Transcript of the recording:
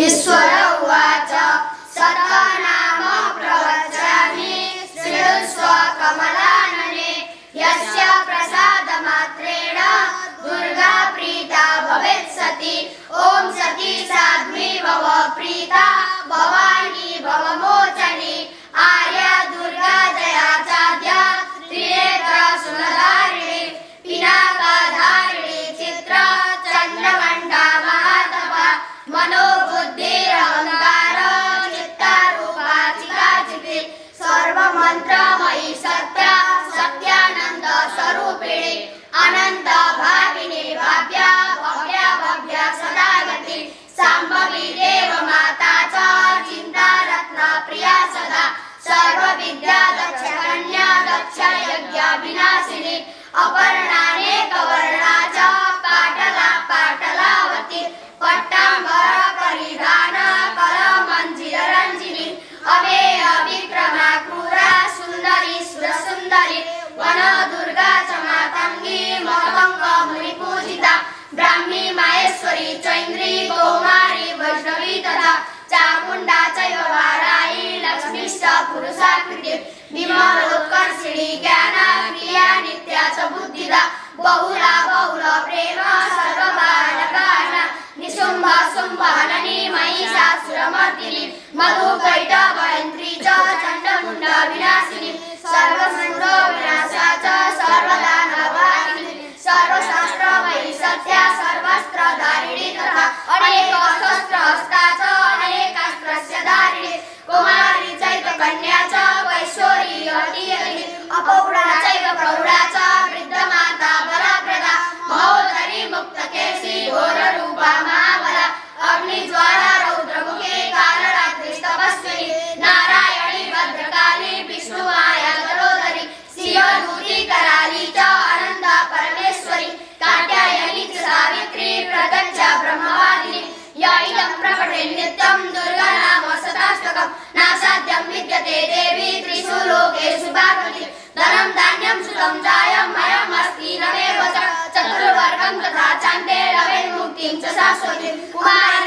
ईश्वर उवाच सतनाम प्रवक्ष्यामि श्रीयुस्व कमलानने यस्य प्रसादमात्रेण दुर्गा प्रीता भवेत् सती ॐ सती साध्वी भव प्रीता भवानी भवमोचनी आर्या दुर्गा जयाचार्या त्रिनेत्र सुरधारिणी पिनाकधारिणी चित्र चंद्रघंटा महातपा मनोबुद्धिरहंकार चित्तारूपा चिकाचिकी सर्वमंत्रमयी सत्या सत्यानंद स्वरूपिणी अनंत भाविनी भाव्या भव्या भव्या सदागती सांभवी देव माता च चिंता रत्न प्रिया सदा सर्व विद्या दक्ष कन्या दक्ष यज्ञ विनाशिनी अपर्णानेक वर्णा च पाटला पाटलावती पट्टांबर परिधान कल मंजिल रंजिनी अमेय विक्रमा क्रूरा सुंदरी सुरसुंदरी वन दुर्गा च मातंगी मतंग मुनि पूजिता ब्राह्मी माहेश्वरी चैन्द्री कौमारी वैष्णवी तथा चामुंडा चैव वाराही लक्ष्मीश्च पुरुषाकृति विमलोत्कर्षिणी ज्ञाना क्रिया नित्या च बुद्धिदा बहुला बहुल प्रेम सर्वबालकाना निशुंभ शुंभ हननी महिषासुरमर्दिनी मधुकैटभयन्त्री च चण्डमुण्ड विनाशिनी सर्वसुरो विनाशा च सर्वदानवाहिनी सर्वशास्त्रमयी सत्या सर्वस्त्रधारिणी तथा अनेकशस्त्रहस्ता च अनेकास्त्रस्य धारिणी कुमारी चैव कन्या च वैश्वरी अतियति अपौढा चैव प्रौढा च वृद्धमाता बलप्रदा महोदरी मुक्तकेशी घोररूपा महाबला अग्निज्वाला रौद्रमुखे कालरात्रिस्तपस्विनी नारायणी भद्रकाली विष्णुमाया गरोदरी शिवदूती कराली च अनंत परमेश्वरी कात्यायनी च सावित्री प्रत्यक्ष ब्रह्मवादिनी या इदं प्रकटे नित्यं दुर्गा नाम शताष्टकं नासाध्यं विद्यते देवी त्रिषु लोकेषु भागवती धनं धान्यं सुतं जायं मयमस्ति नमेव च चतुर्वर्गं तथा चान्ते लभेन्मुक्तिं च शाश्वतीं कुमारी